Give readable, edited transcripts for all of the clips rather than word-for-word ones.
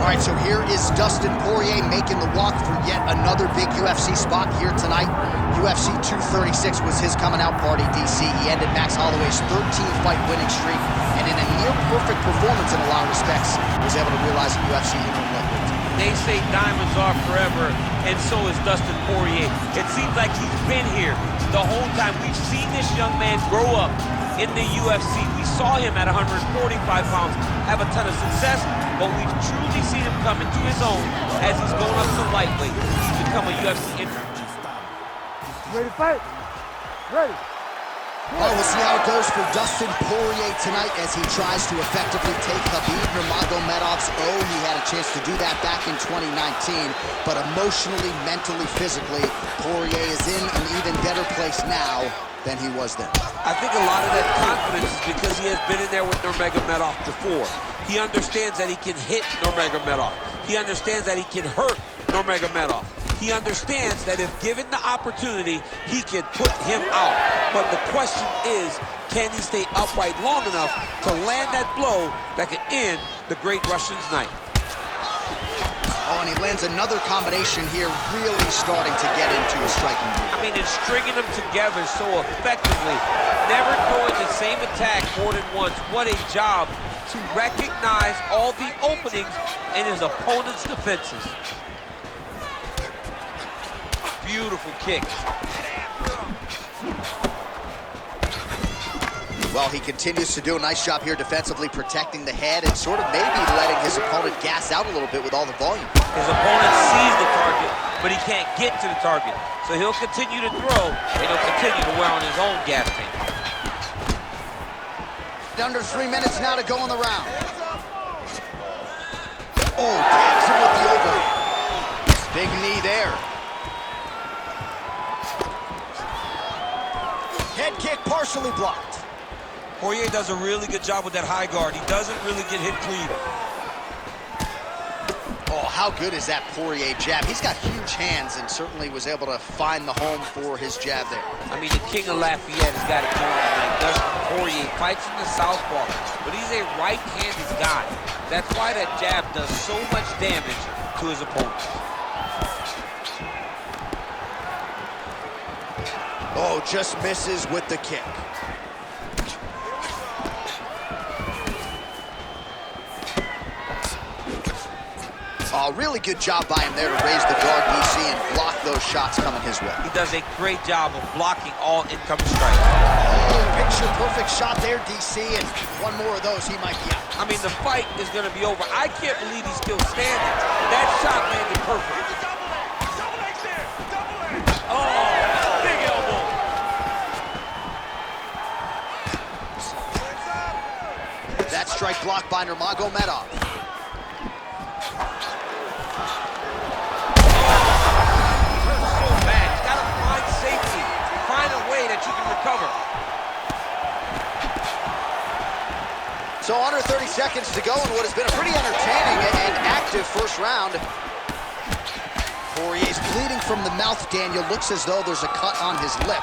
All right, so here is Dustin Poirier making the walk for yet another big UFC spot here tonight. UFC 236 was his coming out party, DC. He ended Max Holloway's 13-fight winning streak, and in a near-perfect performance in a lot of respects, was able to realize a UFC interim lightweight. They say diamonds are forever, and so is Dustin Poirier. It seems like he's been here the whole time. We've seen this young man grow up in the UFC. We saw him at 145 pounds have a ton of success, but we've truly seen him come into his own as he's going up to lightweight. He's become a UFC interim. Ready to fight? Ready. All right, we'll see how it goes for Dustin Poirier tonight as he tries to effectively take Khabib Nurmagomedov's O. He had a chance to do that back in 2019, but emotionally, mentally, physically, Poirier is in an even better place now than he was then. I think a lot of that confidence is because he has been in there with Nurmagomedov before. He understands that he can hit Nurmagomedov. He understands that he can hurt Nurmagomedov. He understands that if given the opportunity, he can put him out. But the question is, can he stay upright long enough to land that blow that can end the great Russian's night? Oh, and he lands another combination here, really starting to get into his striking groove. I mean, it's stringing them together so effectively, never throwing the same attack more than once. What a job to recognize all the openings in his opponent's defenses. Beautiful kick. Well, he continues to do a nice job here defensively, protecting the head and sort of maybe letting his opponent gas out a little bit with all the volume. His opponent sees the target, but he can't get to the target. So he'll continue to throw, and he'll continue to wear on his own gas tank. Under 3 minutes now to go in the round. Oh, tags him with the over. Big knee there. Head kick partially blocked. Poirier does a really good job with that high guard. He doesn't really get hit clean. Oh, how good is that Poirier jab? He's got huge hands and certainly was able to find the home for his jab there. I mean, the king of Lafayette has got it going tonight. Dustin Poirier fights from the southpaw, but he's a right-handed guy. That's why that jab does so much damage to his opponents. Oh, just misses with the kick. Oh, really good job by him there to raise the guard, DC, and block those shots coming his way. He does a great job of blocking all incoming strikes. Oh, picture-perfect shot there, DC, and one more of those, he might be out. I mean, the fight is going to be over. I can't believe he's still standing. That shot landed perfect. Oh, big elbow. That strike blocked by Nurmagomedov. So under 30 seconds to go in what has been a pretty entertaining and active first round. Poirier's bleeding from the mouth, Daniel. Looks as though there's a cut on his lip.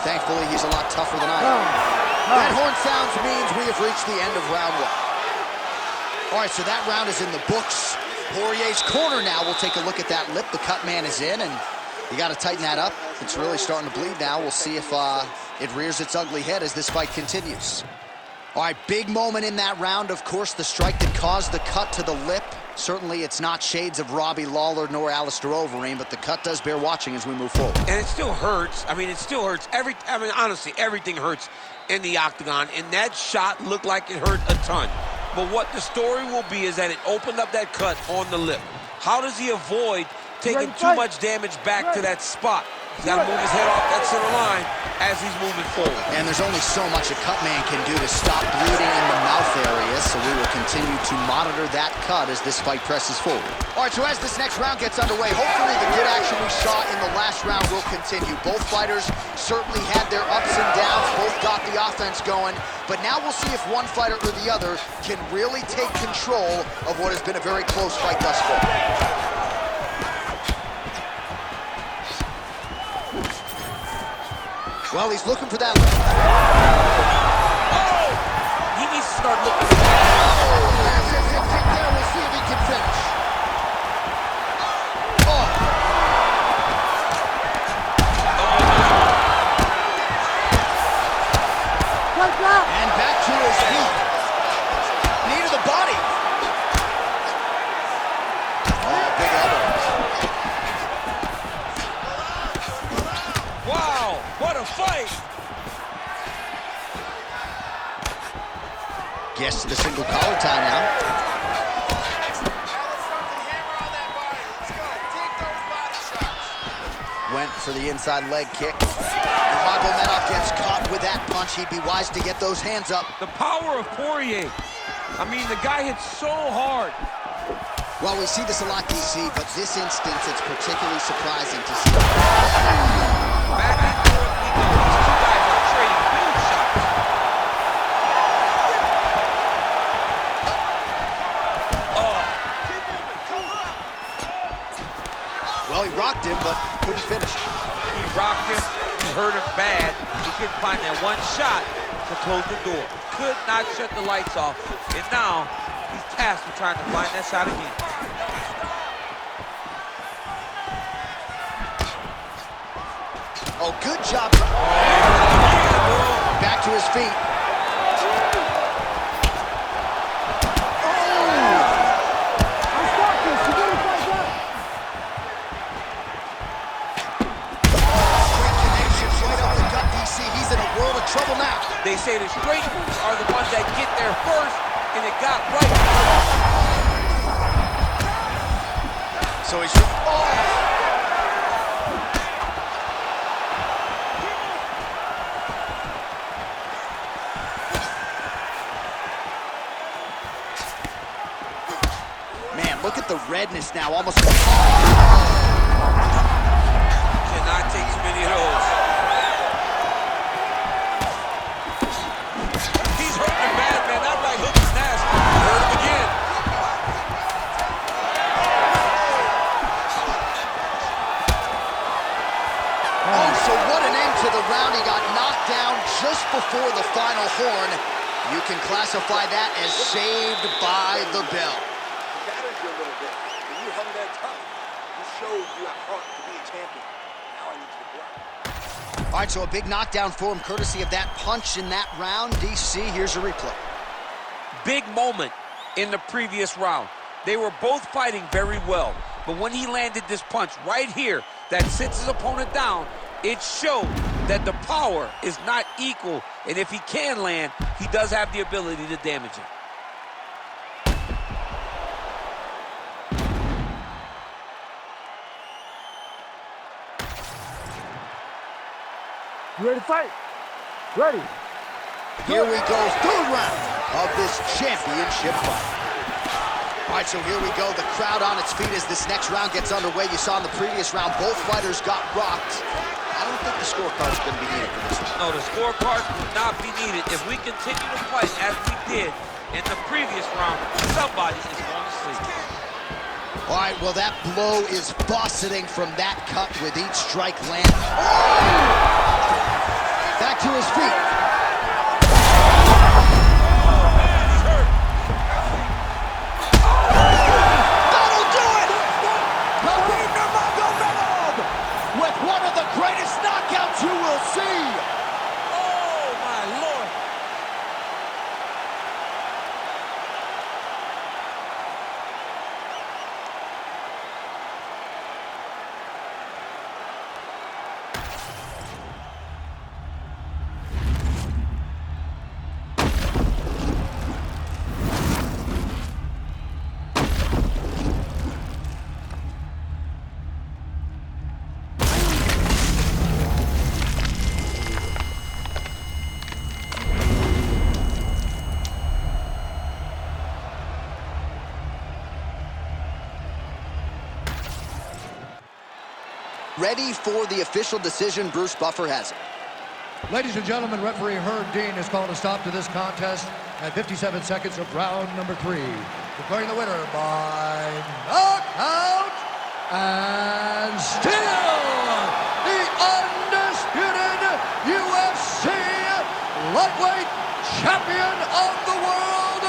Thankfully, he's a lot tougher than I am. That horn sounds means we have reached the end of round one. All right, so that round is in the books. Poirier's corner now. We'll take a look at that lip. The cut man is in, and you got to tighten that up. It's really starting to bleed now. We'll see if it rears its ugly head as this fight continues. All right, big moment in that round, of course, the strike that caused the cut to the lip. Certainly, it's not shades of Robbie Lawler nor Alistair Overeem, but the cut does bear watching as we move forward. And it still hurts. I mean, it still hurts. Honestly, everything hurts in the octagon, and that shot looked like it hurt a ton. But what the story will be is that it opened up that cut on the lip. How does he avoid taking too much damage back to that spot? He's got to move his head off that center line as he's moving forward. And there's only so much a cut man can do to stop bleeding in the mouth area, so we will continue to monitor that cut as this fight presses forward. All right, so as this next round gets underway, hopefully the good action we saw in the last round will continue. Both fighters certainly had their ups and downs, both got the offense going, but now we'll see if one fighter or the other can really take control of what has been a very close fight thus far. Well, he's looking for that. Oh! He needs to start looking for that. Massive hip kick there. We'll see if he can finish. Oh. And back to his feet. Knee to the body. Oh, big elbow. Wow, what a fight! Gets to the single collar tie now. Went for the inside leg kick. Nurmagomedov gets caught with that punch. He'd be wise to get those hands up. The power of Poirier. I mean, the guy hits so hard. Well, we see this a lot, DC, but this instance, it's particularly surprising to see. Back and forth we go. These two guys are trading huge shots. Oh. Well, he rocked him, but couldn't finish. He rocked him. He hurt him bad. He couldn't find that one shot to close the door. Could not shut the lights off. And now he's tasked with trying to find that shot again. Oh, good job. Back to his feet. He's in a world of trouble now. They say the straight moves are the ones that get there first, and it got right. So he's... Oh! Man, look at the redness now, almost... Cannot take too many of those. He's hurting him bad, man. That right hook is nasty. Hurt him again. Oh, so what an end to the round. He got knocked down just before the final horn. You can classify that as saved by the bell. Batters you a little bit. When you hung that tough, you showed you have heart to be a champion. Now I need you to block. All right, so a big knockdown for him, courtesy of that punch in that round. DC, here's a replay. Big moment in the previous round. They were both fighting very well, but when he landed this punch right here that sits his opponent down, it showed that the power is not equal, and if he can land, he does have the ability to damage him. You ready to fight? Ready. Here we go, third round of this championship fight. All right, so here we go, the crowd on its feet as this next round gets underway. You saw in the previous round, both fighters got rocked. I don't think the scorecard's going to be needed for this one. No, the scorecard will not be needed. If we continue to fight as we did in the previous round, somebody is going to sleep. All right, well, that blow is buffeting from that cut with each strike land. Oh! Back to his feet. That'll do it! Khabib Nurmagomedov with one of the greatest knockouts you will see. Oh, my Lord. Ready for the official decision. Bruce Buffer has it. Ladies and gentlemen, referee Herb Dean has called a stop to this contest at 57 seconds of round number 3. Declaring the winner by knockout and still the undisputed champion of the world,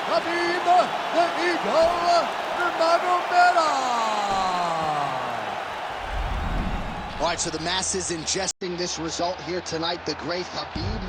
Khabib the Eagle Nurmagomedov. All right, so the masses ingesting this result here tonight. The great Khabib